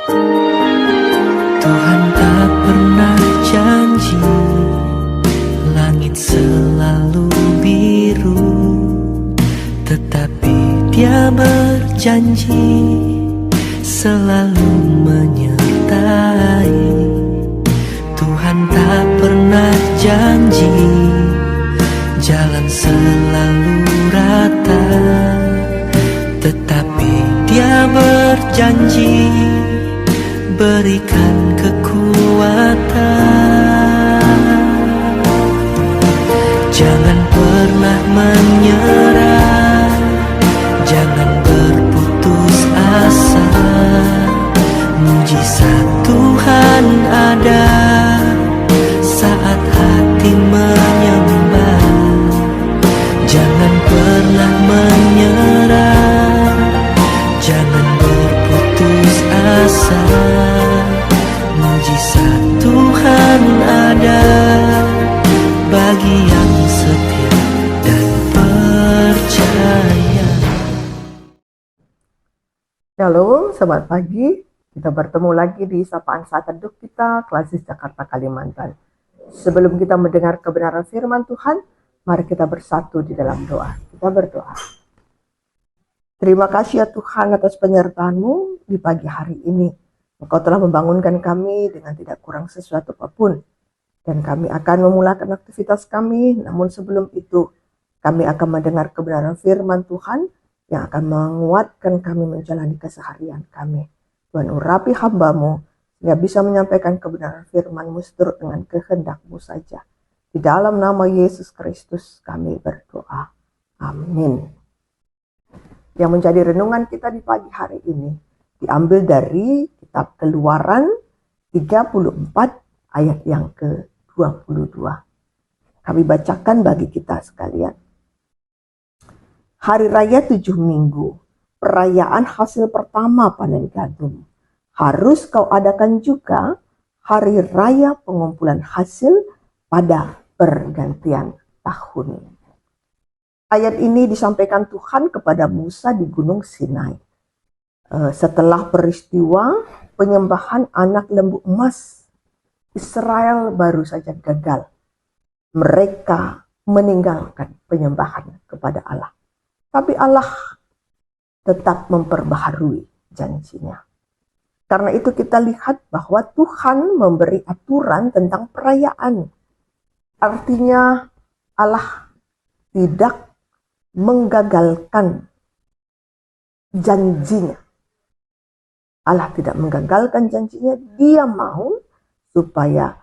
Tuhan tak pernah janji langit selalu biru, tetapi Dia berjanji selalu menyertai. Tuhan tak pernah janji jalan selalu rata, tetapi Dia berjanji berikan kekuatan. Jangan pernah menyerah, jangan berputus asa. Mujizat Tuhan ada saat hati menyembah. Jangan pernah menyerah, jangan berputus asa. Mujizat Tuhan ada bagi yang setia dan percaya. Shalom, selamat pagi. Kita bertemu lagi di Sapaan Saat Teduh kita, Klasis Jakarta, Kalimantan. Sebelum kita mendengar kebenaran firman Tuhan, mari kita bersatu di dalam doa. Kita berdoa. Terima kasih ya Tuhan atas penyertaan-Mu di pagi hari ini. Engkau telah membangunkan kami dengan tidak kurang sesuatu apapun. Dan kami akan memulakan aktivitas kami, namun sebelum itu kami akan mendengar kebenaran firman Tuhan yang akan menguatkan kami menjalani keseharian kami. Tuhan urapi hamba-Mu sehingga bisa menyampaikan kebenaran firman-Mu seturut dengan kehendak-Mu saja. Di dalam nama Yesus Kristus kami berdoa. Amin. Yang menjadi renungan kita di pagi hari ini diambil dari kitab Keluaran 34 ayat yang ke-22. Kami bacakan bagi kita sekalian. Hari Raya 7 Minggu, perayaan hasil pertama panen gandum. Harus kau adakan juga hari raya pengumpulan hasil pada pergantian tahun. Ayat ini disampaikan Tuhan kepada Musa di Gunung Sinai. Setelah peristiwa penyembahan anak lembu emas, Israel baru saja gagal. Mereka meninggalkan penyembahan kepada Allah. Tapi Allah tetap memperbaharui janjinya. Karena itu kita lihat bahwa Tuhan memberi aturan tentang perayaan. Artinya Allah tidak menggagalkan janjinya. Allah tidak menggagalkan janjinya, Dia mau supaya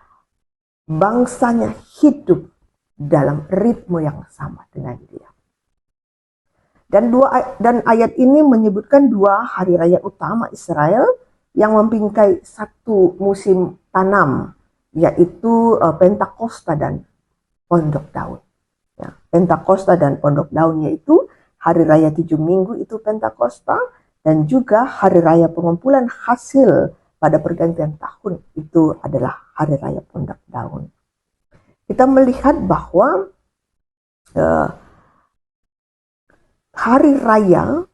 bangsanya hidup dalam ritme yang sama dengan Dia. Dan ayat ini menyebutkan dua hari raya utama Israel yang membingkai satu musim tanam, yaitu Pentakosta dan Pondok Daun. Ya, Pentakosta dan Pondok Daun yaitu hari raya 7 minggu itu Pentakosta, dan juga hari raya pengumpulan hasil pada pergantian tahun itu adalah hari raya Pondok Daun. Kita melihat bahwa hari raya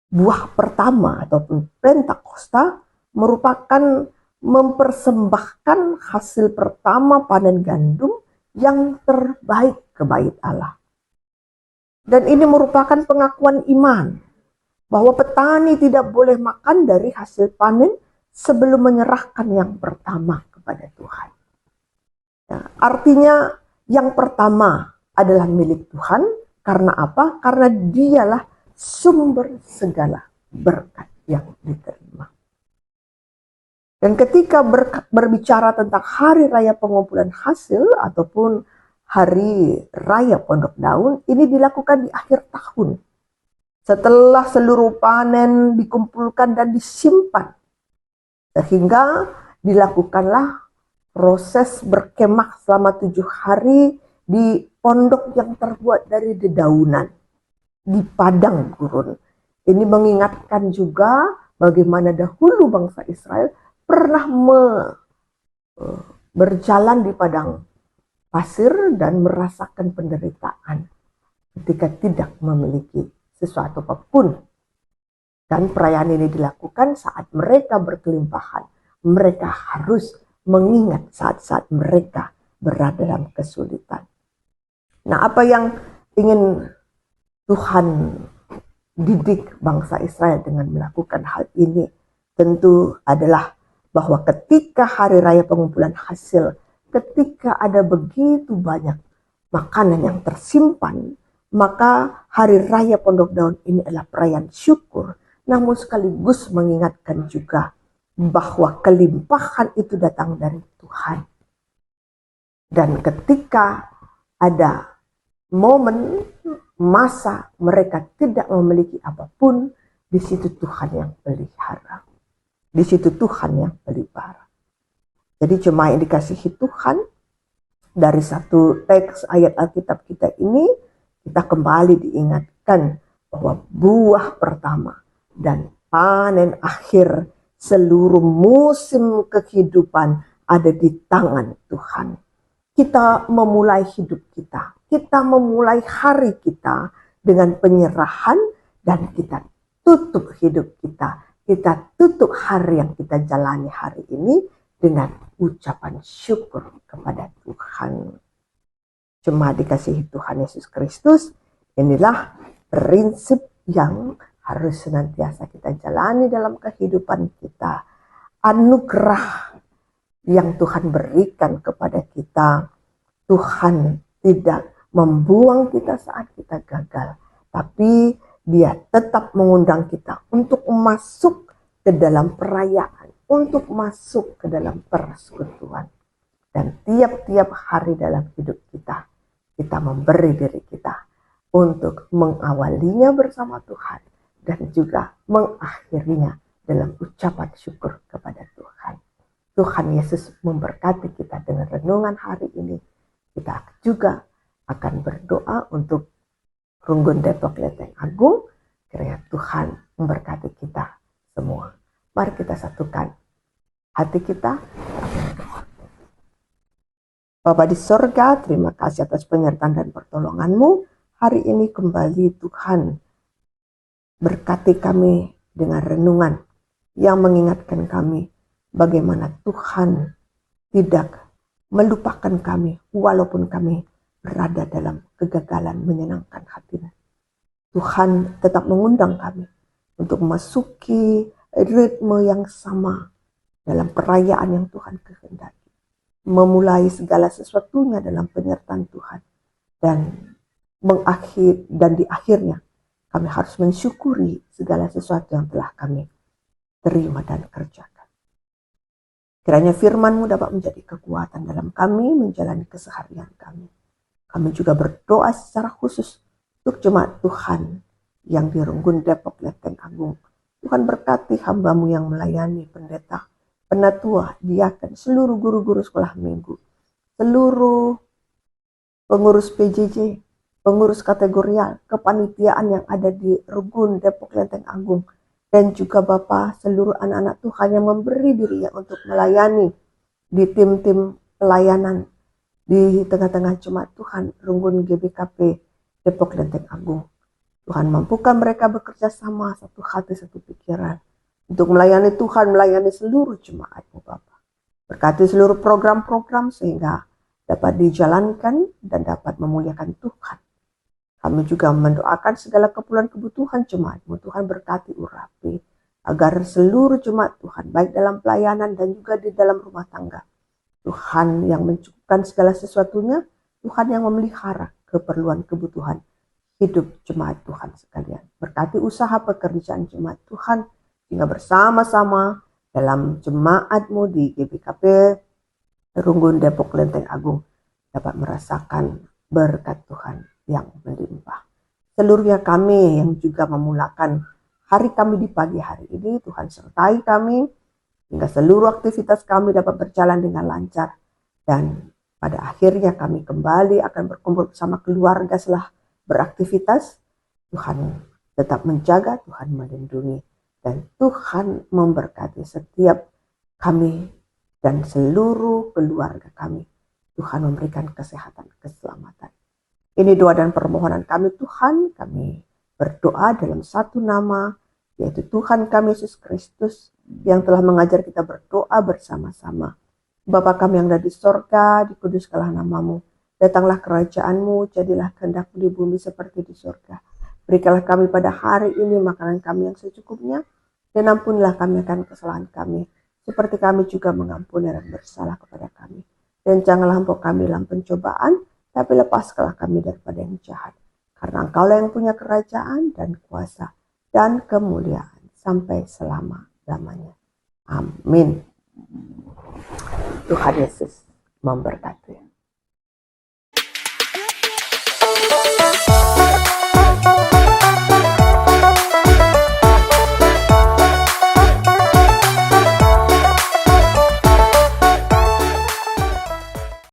buah pertama ataupun Pentakosta merupakan mempersembahkan hasil pertama panen gandum yang terbaik ke bait Allah. Dan ini merupakan pengakuan iman bahwa petani tidak boleh makan dari hasil panen sebelum menyerahkan yang pertama kepada Tuhan. Ya, artinya yang pertama adalah milik Tuhan. Karena apa? Karena Dialah sumber segala berkat yang diterima. Dan ketika berbicara tentang hari raya pengumpulan hasil ataupun hari raya Pondok Daun, ini dilakukan di akhir tahun. Setelah seluruh panen dikumpulkan dan disimpan. Sehingga dilakukanlah proses berkemah selama 7 hari di pondok yang terbuat dari dedaunan di padang gurun. Ini mengingatkan juga bagaimana dahulu bangsa Israel pernah berjalan di padang pasir dan merasakan penderitaan ketika tidak memiliki sesuatu apapun. Dan perayaan ini dilakukan saat mereka berkelimpahan. Mereka harus mengingat saat-saat mereka berada dalam kesulitan. Nah, apa yang ingin Tuhan didik bangsa Israel dengan melakukan hal ini tentu adalah bahwa ketika hari raya pengumpulan hasil, ketika ada begitu banyak makanan yang tersimpan, maka hari raya Pondok Daun ini adalah perayaan syukur, namun sekaligus mengingatkan juga bahwa kelimpahan itu datang dari Tuhan. Dan ketika ada momen masa mereka tidak memiliki apapun, di situ Tuhan yang pelihara. Di situ Tuhan yang pelihara. Jadi jemaat yang dikasihi Tuhan, dari satu teks ayat Alkitab kita ini, kita kembali diingatkan bahwa buah pertama dan panen akhir seluruh musim kehidupan ada di tangan Tuhan. Kita memulai hidup kita memulai hari kita dengan penyerahan, dan kita tutup hidup kita tutup hari yang kita jalani hari ini dengan ucapan syukur kepada Tuhan. Cuma dikasihi Tuhan Yesus Kristus, inilah prinsip yang harus senantiasa kita jalani dalam kehidupan kita. Anugerah yang Tuhan berikan kepada kita, Tuhan tidak membuang kita saat kita gagal, tapi Dia tetap mengundang kita untuk masuk ke dalam perayaan, untuk masuk ke dalam persekutuan. Dan tiap-tiap hari dalam hidup kita, kita memberi diri kita untuk mengawalinya bersama Tuhan dan juga mengakhirinya dalam ucapan syukur kepada Tuhan. Tuhan Yesus memberkati kita dengan renungan hari ini. Kita juga akan berdoa untuk Runggun Depok Lenteng Agung, kiranya Tuhan memberkati kita semua. Mari kita satukan hati kita. Bapa di sorga, terima kasih atas penyertaan dan pertolongan-Mu. Hari ini kembali Tuhan berkati kami dengan renungan yang mengingatkan kami bagaimana Tuhan tidak melupakan kami walaupun kami berada dalam kegagalan menyenangkan hati-Mu. Tuhan tetap mengundang kami untuk memasuki ritme yang sama dalam perayaan yang Tuhan kehendaki. Memulai segala sesuatunya dalam penyertaan Tuhan. Dan di akhirnya kami harus mensyukuri segala sesuatu yang telah kami terima dan kerjakan. Kiranya firman-Mu dapat menjadi kekuatan dalam kami menjalani keseharian kami. Kami juga berdoa secara khusus untuk jemaat Tuhan yang di Runggun Depok Lenteng Agung. Tuhan berkati hamba-Mu yang melayani, pendeta, penatua, diaken, seluruh guru-guru sekolah minggu, seluruh pengurus PJJ, pengurus kategorial, kepanitiaan yang ada di Runggun Depok Lenteng Agung, dan juga Bapak seluruh anak-anak Tuhan yang memberi dirinya untuk melayani di tim-tim pelayanan di tengah-tengah jemaat Tuhan Runggun GBKP Depok Lenteng Agung. Tuhan mampukan mereka bekerja sama, satu hati, satu pikiran untuk melayani Tuhan, melayani seluruh jemaat-Mu Bapak. Berkati seluruh program-program sehingga dapat dijalankan dan dapat memuliakan Tuhan. Kami juga mendoakan segala kebutuhan jemaat-Mu. Tuhan berkati urapi agar seluruh jemaat Tuhan, baik dalam pelayanan dan juga di dalam rumah tangga, Tuhan yang mencukupkan segala sesuatunya, Tuhan yang memelihara keperluan kebutuhan hidup jemaat Tuhan sekalian. Berkati usaha pekerjaan jemaat Tuhan, sehingga bersama-sama dalam jemaat-Mu di GBKP Runggun Depok Lenteng Agung dapat merasakan berkat Tuhan yang melimpah. Seluruhnya kami yang juga memulakan hari kami di pagi hari ini, Tuhan sertai kami, hingga seluruh aktivitas kami dapat berjalan dengan lancar. Dan pada akhirnya kami kembali akan berkumpul bersama keluarga setelah beraktivitas. Tuhan tetap menjaga, Tuhan melindungi, dan Tuhan memberkati setiap kami dan seluruh keluarga kami. Tuhan memberikan kesehatan, keselamatan. Ini doa dan permohonan kami Tuhan. Kami berdoa dalam satu nama yaitu Tuhan kami Yesus Kristus yang telah mengajar kita berdoa bersama-sama. Bapa kami yang ada di sorga, dikuduskanlah namamu. Datanglah kerajaanmu, jadilah kehendakmu di bumi seperti di sorga. Berikanlah kami pada hari ini makanan kami yang secukupnya, dan ampunilah kami akan kesalahan kami, seperti kami juga mengampuni orang bersalah kepada kami. Dan janganlah engkau kami dalam pencobaan, tapi lepaskanlah kami daripada yang jahat. Karena engkaulah yang punya kerajaan dan kuasa dan kemuliaan sampai selama-lamanya. Amin. Tuhan Yesus memberkati.